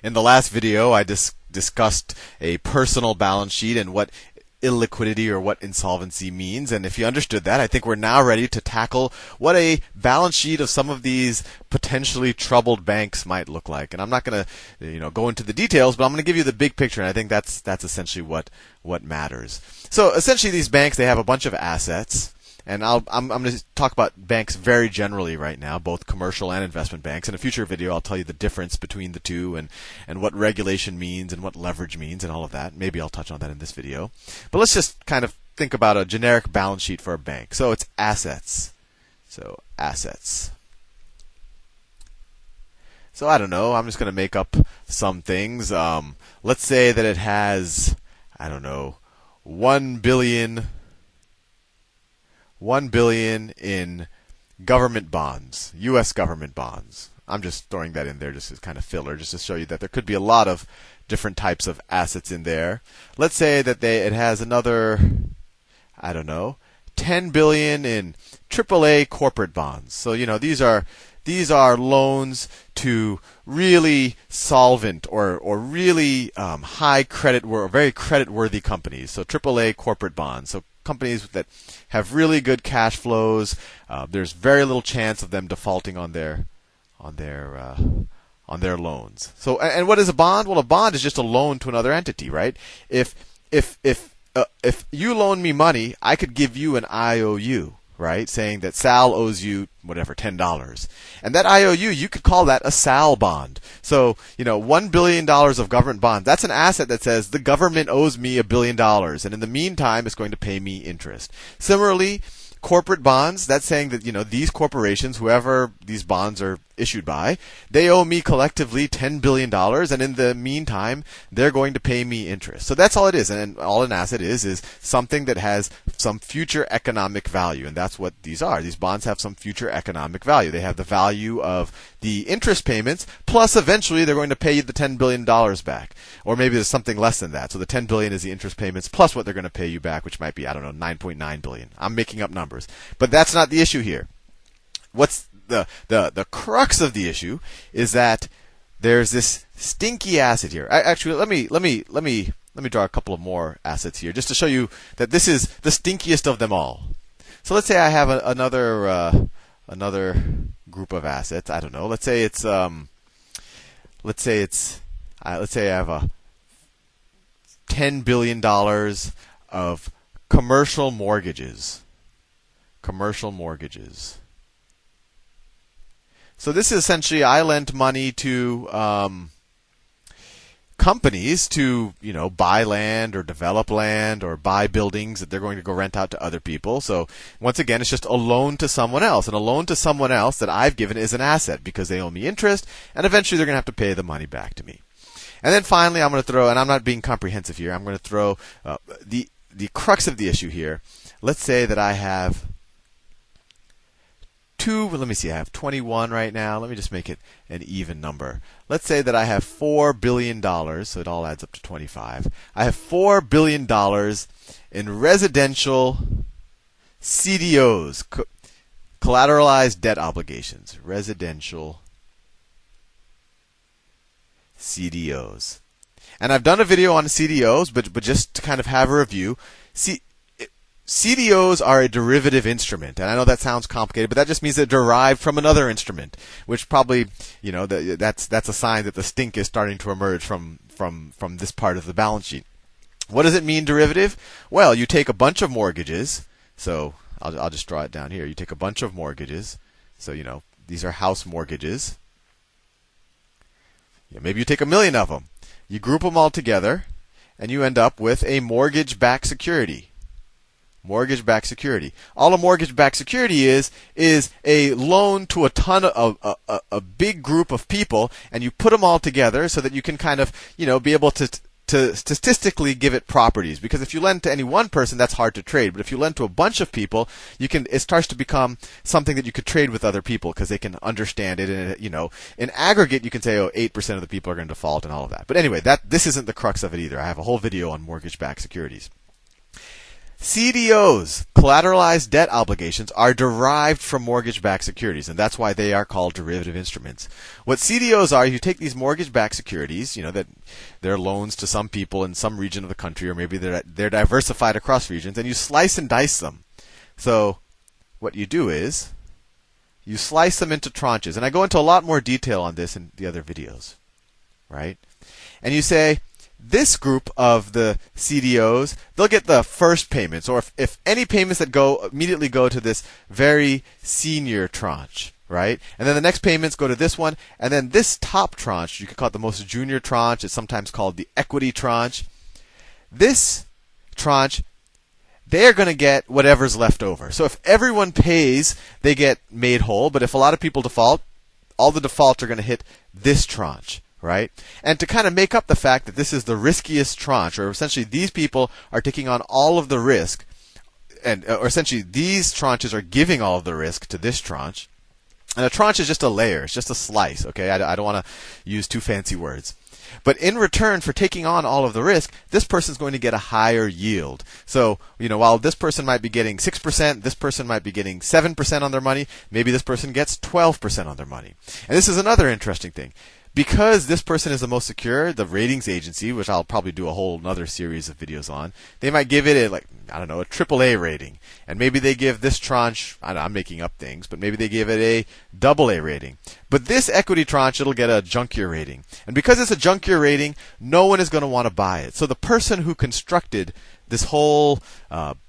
In the last video, I discussed a personal balance sheet and what illiquidity or what insolvency means. And if you understood that, I think we're now ready to tackle what a balance sheet of some of these potentially troubled banks might look like. And I'm not going to, go into the details, but I'm going to give you the big picture. And I think that's essentially what matters. So essentially, these banks, they have a bunch of assets. And I'm going to talk about banks very generally right now, both commercial and investment banks. In a future video, I'll tell you the difference between the two and what regulation means and what leverage means and all of that. Maybe I'll touch on that in this video. But let's just kind of think about a generic balance sheet for a bank. So it's assets. So assets. So I don't know. I'm just going to make up some things. Let's say that it has, I don't know, 1 billion in government bonds, U.S. government bonds. I'm just throwing that in there just as kind of filler, just to show you that there could be a lot of different types of assets in there. Let's say that it has another, I don't know, 10 billion in AAA corporate bonds. So these are loans to really solvent or really high credit or very credit-worthy companies. So AAA corporate bonds. So companies that have really good cash flows. There's very little chance of them defaulting on their loans. So, and what is a bond? Well, a bond is just a loan to another entity, right? If you loan me money, I could give you an IOU, right? Saying that Sal owes you whatever, $10. And that IOU, you could call that a Sal bond. So, $1 billion of government bonds, that's an asset that says the government owes me $1 billion. And in the meantime, it's going to pay me interest. Similarly, corporate bonds, that's saying that, these corporations, whoever these bonds are issued by, they owe me collectively $10 billion. And in the meantime, they're going to pay me interest. So that's all it is. And all an asset is something that has some future economic value. And that's what these are. These bonds have some future economic value. They have the value of the interest payments, plus eventually they're going to pay you the $10 billion back. Or maybe there's something less than that. So the $10 billion is the interest payments plus what they're going to pay you back, which might be, I don't know, $9.9 billion. I'm making up numbers. But that's not the issue here. What's the crux of the issue is that there's this stinky asset here. Actually, let me draw a couple of more assets here just to show you that this is the stinkiest of them all. So let's say I have another group of assets. I don't know. Let's say I have a $10 billion of commercial mortgages. Commercial mortgages. So this is essentially, I lent money to companies to, buy land or develop land or buy buildings that they're going to go rent out to other people. So once again, it's just a loan to someone else. And a loan to someone else that I've given is an asset because they owe me interest, and eventually they're going to have to pay the money back to me. And then finally, I'm going to throw, and I'm not being comprehensive here, I'm going to throw the crux of the issue here. Let's say that I have I have 21 right now. Let me just make it an even number. Let's say that I have $4 billion, so it all adds up to 25. I have $4 billion in residential CDOs, collateralized debt obligations. Residential CDOs. And I've done a video on CDOs, but just to kind of have a review, CDOs are a derivative instrument, and I know that sounds complicated, but that just means they're derived from another instrument, which probably, that's a sign that the stink is starting to emerge from this part of the balance sheet. What does it mean, derivative? Well, you take a bunch of mortgages, so I'll just draw it down here. You take a bunch of mortgages, so these are house mortgages. Maybe you take 1 million of them. You group them all together, and you end up with a mortgage-backed security. Mortgage-backed security. All a mortgage-backed security is a loan to a ton of a big group of people, and you put them all together so that you can kind of be able to statistically give it properties. Because if you lend to any one person, that's hard to trade. But if you lend to a bunch of people, it starts to become something that you could trade with other people because they can understand it. And in aggregate, you can say, 8% of the people are going to default and all of that. But anyway, this isn't the crux of it either. I have a whole video on mortgage-backed securities. CDOs, collateralized debt obligations, are derived from mortgage-backed securities, and that's why they are called derivative instruments. What CDOs are, you take these mortgage-backed securities, that they're loans to some people in some region of the country, or maybe they're diversified across regions, and you slice and dice them. So what you do is you slice them into tranches, and I go into a lot more detail on this in the other videos, right? And you say, this group of the CDOs, they'll get the first payments, or if any payments that immediately go to this very senior tranche, right? And then the next payments go to this one, and then this top tranche, you could call it the most junior tranche, it's sometimes called the equity tranche. This tranche, they're going to get whatever's left over. So if everyone pays, they get made whole, but if a lot of people default, all the defaults are going to hit this tranche. Right? And to kind of make up the fact that this is the riskiest tranche, or essentially these people are taking on all of the risk, or essentially these tranches are giving all of the risk to this tranche. And a tranche is just a layer, it's just a slice, okay? I don't want to use too fancy words. But in return for taking on all of the risk, this person's going to get a higher yield. So, while this person might be getting 6%, this person might be getting 7% on their money, maybe this person gets 12% on their money. And this is another interesting thing. Because this person is the most secure, the ratings agency, which I'll probably do a whole another series of videos on, they might give it a AAA rating. And maybe they give this tranche, I'm making up things, but maybe they give it a AA rating. But this equity tranche, it'll get a junkier rating. And because it's a junkier rating, no one is going to want to buy it. So the person who constructed this whole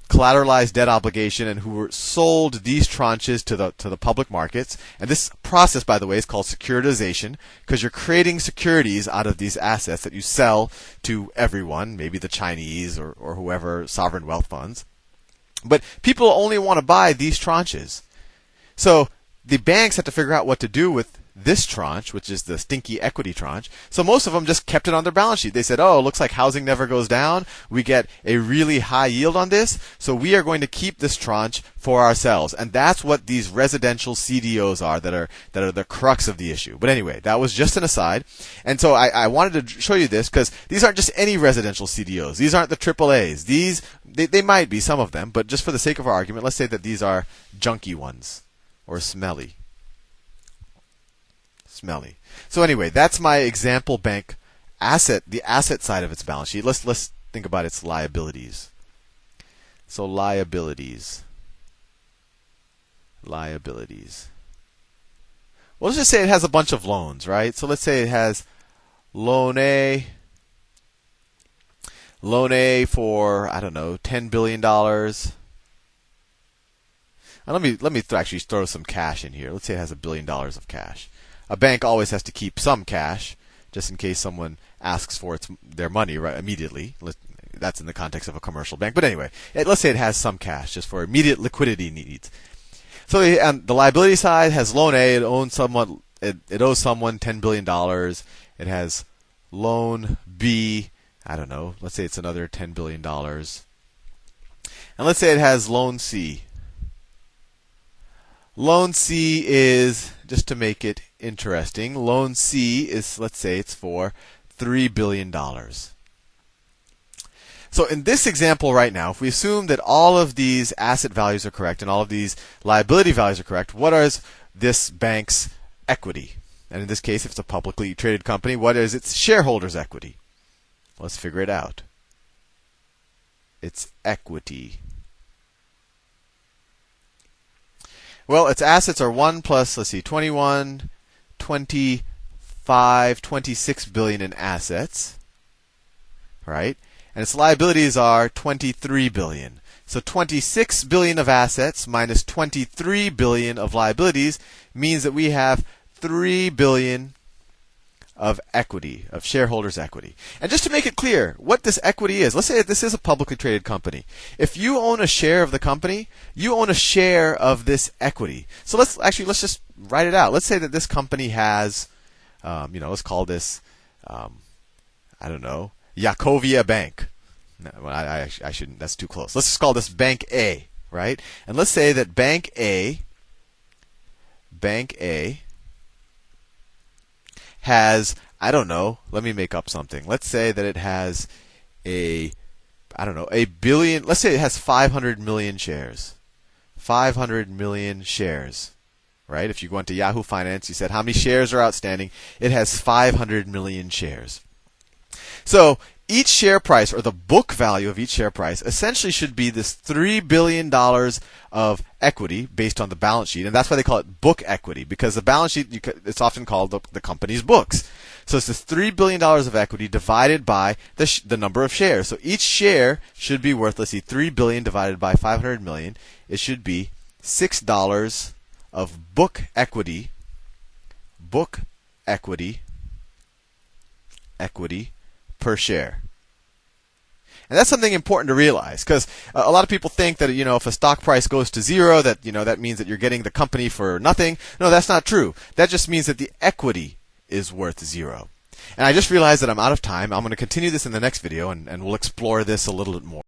collateralized debt obligation and who sold these tranches to the public markets. And this process, by the way, is called securitization, because you're creating securities out of these assets that you sell to everyone, maybe the Chinese or whoever, sovereign wealth funds. But people only want to buy these tranches. So the banks have to figure out what to do with this tranche, which is the stinky equity tranche. So most of them just kept it on their balance sheet. They said, oh, it looks like housing never goes down. We get a really high yield on this, so we are going to keep this tranche for ourselves. And that's what these residential CDOs are that are the crux of the issue. But anyway, that was just an aside. And so I wanted to show you this because these aren't just any residential CDOs. These aren't the AAAs. They might be, some of them, but just for the sake of our argument, let's say that these are junky ones or smelly. So anyway, that's my example bank asset, the asset side of its balance sheet. Let's think about its liabilities. So liabilities. Well, let's just say it has a bunch of loans, right? So let's say it has loan A for, $10 billion. And let me actually throw some cash in here. Let's say it has $1 billion of cash. A bank always has to keep some cash, just in case someone asks for their money right immediately. That's in the context of a commercial bank. But anyway, let's say it has some cash just for immediate liquidity needs. So the liability side has loan A. It owes someone $10 billion. It has loan B. Let's say it's another $10 billion. And let's say it has loan C. Loan C is, just to make it interesting, loan C is, let's say it's for $3 billion. So in this example right now, if we assume that all of these asset values are correct and all of these liability values are correct, what is this bank's equity? And in this case, if it's a publicly traded company, what is its shareholders' equity? Let's figure it out. Its equity. Well, its assets are 1 plus, 21, 25, 26 billion in assets, right? And its liabilities are 23 billion. So 26 billion of assets minus 23 billion of liabilities means that we have 3 billion of equity, of shareholders' equity. And just to make it clear what this equity is, let's say that this is a publicly traded company. If you own a share of the company, you own a share of this equity. So let's just write it out. Let's say that this company has, let's call this, Yakovia Bank. No, I shouldn't. That's too close. Let's just call this Bank A, right? And let's say that Bank A has, let me make up something. Let's say that it has a I don't know, a billion. Let's say it has 500 million shares. 500 million shares. Right? If you go into Yahoo Finance, you said how many shares are outstanding. It has 500 million shares. So each share price, or the book value of each share price, essentially should be this $3 billion of equity based on the balance sheet. And that's why they call it book equity, because the balance sheet, it's often called the company's books. So it's this $3 billion of equity divided by the number of shares. So each share should be worth, let's see, $3 billion divided by 500 million. It should be $6 of book equity per share. And that's something important to realize, because a lot of people think that, if a stock price goes to zero, that, that means that you're getting the company for nothing. No, that's not true. That just means that the equity is worth zero. And I just realized that I'm out of time. I'm going to continue this in the next video, and we'll explore this a little bit more.